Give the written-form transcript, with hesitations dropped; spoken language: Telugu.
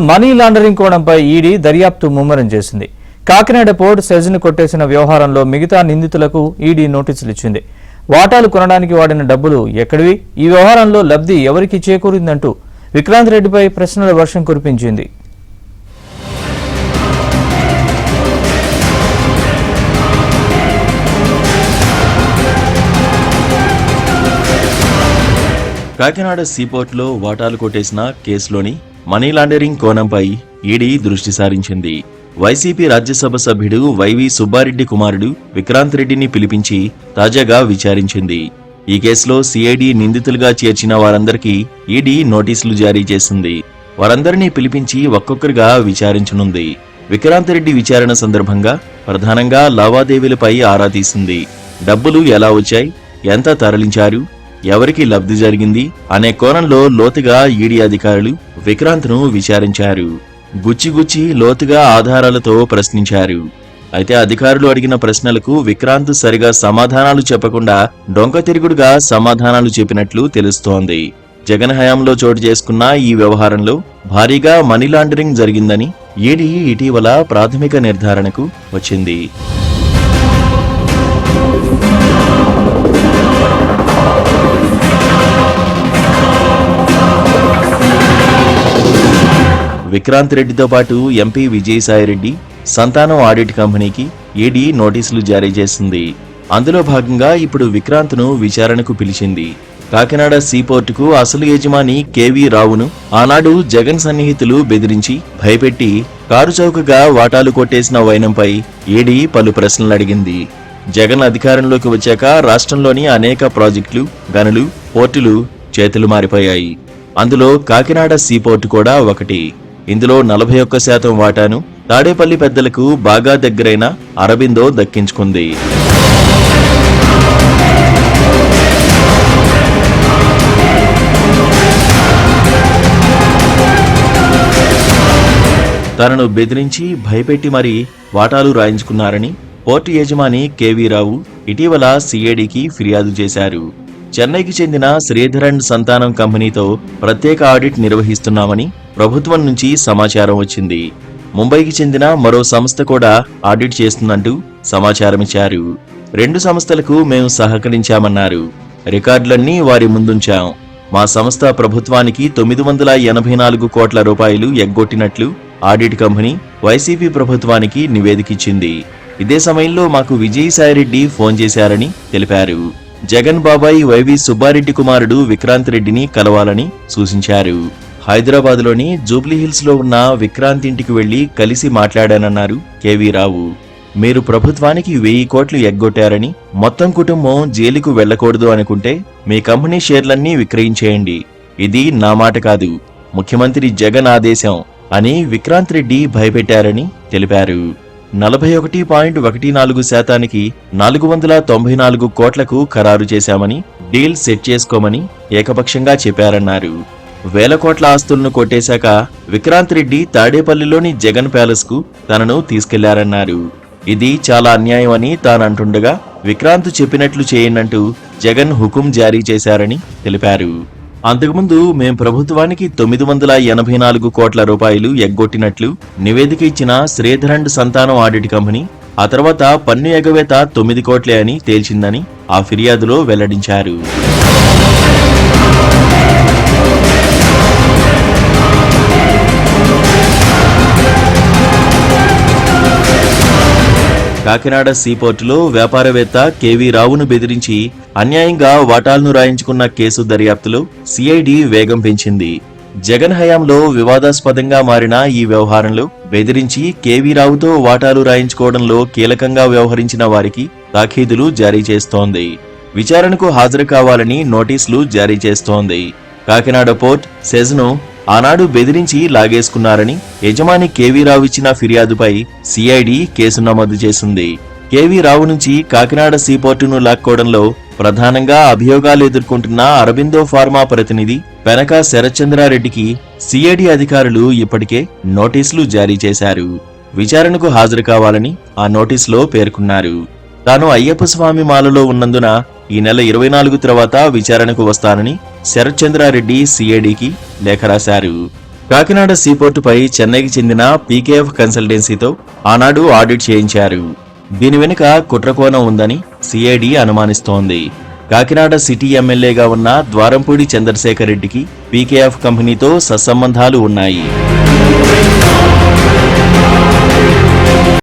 మనీ లాండరింగ్ కోణంపై ఈడీ దర్యాప్తు ముమ్మరం చేసింది. కాకినాడ పోర్ట్ సెజ్ను కొట్టేసిన వ్యవహారంలో మిగతా నిందితులకు ఈడీ నోటీసులు ఇచ్చింది. వాటాలు కొనడానికి వాడిన డబ్బులు ఎక్కడివి, ఈ వ్యవహారంలో లబ్ధి ఎవరికి చేకూరిందంటూ విక్రాంత్ రెడ్డిపై ప్రశ్నల వర్షం కురిపించింది. కాకినాడ సీపోర్ట్లో వాటాలు కొట్టేసిన కేసులోని మనీ లాండరింగ్ కోణంపై ఈడీ దృష్టి సారించింది. వైసీపీ రాజ్యసభ సభ్యుడు వైవి సుబ్బారెడ్డి కుమారుడు విక్రాంత్ రెడ్డిని పిలిపించి తాజాగా విచారించింది. ఈ కేసులో సిఐడి నిందితులుగా చేర్చిన వారందరికీ ఈడీ నోటీసులు జారీ చేసింది. వారందరినీ పిలిపించి ఒక్కొక్కరిగా విచారించనుంది. విక్రాంత్ రెడ్డి విచారణ సందర్భంగా ప్రధానంగా లావాదేవీలపై ఆరా తీసింది. డబ్బులు ఎలా వచ్చాయి, ఎంత తరలించారు, ఎవరికి లబ్ధి జరిగింది అనే కోణంలో లోతుగా ఈడీ అధికారులు విక్రాంత్ను విచారించారు. గుచ్చిగుచ్చి లోతుగా ఆధారాలతో ప్రశ్నించారు. అయితే అధికారులు అడిగిన ప్రశ్నలకు విక్రాంత్ సరిగా సమాధానాలు చెప్పకుండా డొంక తిరుగుడుగా సమాధానాలు చెప్పినట్లు తెలుస్తోంది. జగన్ హయాంలో చోటు చేసుకున్న ఈ వ్యవహారంలో భారీగా మనీ లాండరింగ్ జరిగిందని ఈడీ ఇటీవల ప్రాథమిక నిర్ధారణకు వచ్చింది. విక్రాంత్ రెడ్డితో పాటు ఎంపీ విజయసాయిరెడ్డి సంతానం ఆడిట్ కంపెనీకి ఈడీ నోటీసులు జారీ చేసింది. అందులో భాగంగా ఇప్పుడు విక్రాంత్ను విచారణకు పిలిచింది. కాకినాడ సీపోర్టుకు అసలు యజమాని కేవీ రావును ఆనాడు జగన్ సన్నిహితులు బెదిరించి భయపెట్టి కారు చౌకగా వాటాలు కొట్టేసిన వైనంపై ఈడీ పలు ప్రశ్నలు అడిగింది. జగన్ అధికారంలోకి వచ్చాక రాష్ట్రంలోని అనేక ప్రాజెక్టులు, గనులు, పోర్టులు చేతులు మారిపోయాయి. అందులో కాకినాడ సీపోర్టు కూడా ఒకటి. ఇందులో 41% వాటాను తాడేపల్లి పెద్దలకు బాగా దగ్గరైన అరబిందో దక్కించుకుంది. తనను బెదిరించి భయపెట్టి మరీ వాటాలు రాయించుకున్నారని పోర్టు యజమాని కేవీ రావు ఇటీవల సిఐడికి ఫిర్యాదు చేశారు. చెన్నైకి చెందిన శ్రీధర్ అండ్ సంతానం కంపెనీతో ప్రత్యేక ఆడిట్ నిర్వహిస్తున్నామని ప్రభుత్వం నుంచి సమాచారం వచ్చింది. ముంబైకి చెందిన మరో సంస్థ కూడా ఆడిట్ చేస్తుందంటూ సమాచారమిచ్చారు. 2 సంస్థలకు మేము సహకరించామన్నారు. రికార్డులన్నీ వారి ముందుంచాం. మా సంస్థ ప్రభుత్వానికి 984 కోట్ల రూపాయలు ఎగ్గొట్టినట్లు ఆడిట్ కంపెనీ వైసీపీ ప్రభుత్వానికి నివేదికిచ్చింది. ఇదే సమయంలో మాకు విజయసాయిరెడ్డి ఫోన్ చేశారని తెలిపారు. జగన్ బాబాయ్ వైవి సుబ్బారెడ్డి కుమారుడు విక్రాంత్ రెడ్డిని కలవాలని సూచించారు. హైదరాబాద్లోని జూబ్లీహిల్స్ లో ఉన్న విక్రాంత్ ఇంటికి వెళ్లి కలిసి మాట్లాడానన్నారు కేవీ రావు. మీరు ప్రభుత్వానికి 1000 కోట్లు ఎగ్గొట్టారని, మొత్తం కుటుంబం జైలుకు వెళ్లకూడదు అనుకుంటే మీ కంపెనీ షేర్లన్నీ విక్రయించేయండి. ఇది నా మాట కాదు, ముఖ్యమంత్రి జగన్ ఆదేశం అని విక్రాంత్ రెడ్డి భయపెట్టారని తెలిపారు. 41.14% 494 కోట్లకు ఖరారు చేశామని, డీల్ సెట్ చేసుకోమని ఏకపక్షంగా చెప్పారన్నారు. 1000 కోట్ల ఆస్తులను కొట్టేశాక విక్రాంత్ రెడ్డి తాడేపల్లిలోని జగన్ ప్యాలెస్ కు తనను తీసుకెళ్లారన్నారు. ఇది చాలా అన్యాయం అని తానంటుండగా విక్రాంత్ చెప్పినట్లు చేయండంటూ జగన్ హుకుం జారీ చేశారని తెలిపారు. అంతకుముందు మేం ప్రభుత్వానికి 984 కోట్ల రూపాయలు ఎగ్గొట్టినట్లు నివేదిక ఇచ్చిన శ్రీధర్ అండ్ సంతానం ఆడిట్ కంపెనీ ఆ తర్వాత పన్ను ఎగవేత 9 కోట్లే అని తేల్చిందని ఆ ఫిర్యాదులో వెల్లడించారు. కాకినాడ సీపోర్టులో వ్యాపారవేత్త కేవీ రావును బెదిరించి అన్యాయంగా వాటాలను రాయించుకున్న కేసు దర్యాప్తులో సిఐడి వేగం పెంచింది. జగన్ హయాంలో వివాదాస్పదంగా మారిన ఈ వ్యవహారంలో బెదిరించి కేవీ రావుతో వాటాలు రాయించుకోవడంలో కీలకంగా వ్యవహరించిన వారికి తాఖీదులు జారీ చేస్తోంది. విచారణకు హాజరు కావాలని నోటీసులు జారీ చేస్తోంది. కాకినాడ పోర్ట్ సెజ్ను ఆనాడు బెదిరించి లాగేసుకున్నారని యజమాని కేవీ రావు ఇచ్చిన ఫిర్యాదుపై సిఐడి కేసు నమోదు చేసింది. కేవీ రావు నుంచి కాకినాడ సీపోర్టును లాక్కోవడంలో ప్రధానంగా అభియోగాలు ఎదుర్కొంటున్న అరబిందో ఫార్మా ప్రతినిధి పెనక శరత్చంద్రారెడ్డికి సిఐడి అధికారులు ఇప్పటికే నోటీసులు జారీ చేశారు. విచారణకు హాజరు కావాలని ఆ నోటీసులో పేర్కొన్నారు. తాను అయ్యప్ప స్వామి మాలలో ఉన్నందున ఈ నెల 24 తర్వాత విచారణకు వస్తానని శరత్చంద్రారెడ్డి సిఐడికి లేఖ రాశారు. కాకినాడ సీపోర్టుపై చెన్నైకి చెందిన పీకేఎఫ్ కన్సల్టెన్సీతో ఆనాడు ఆడిట్ చేయించారు. దీని వెనుక కుట్రకోణం ఉందని సిఐడి అనుమానిస్తోంది. కాకినాడ సిటీ ఎమ్మెల్యేగా ఉన్న ద్వారంపూడి చంద్రశేఖర్ రెడ్డికి పీకేఎఫ్ కంపెనీతో సత్సంబంధాలు ఉన్నాయి.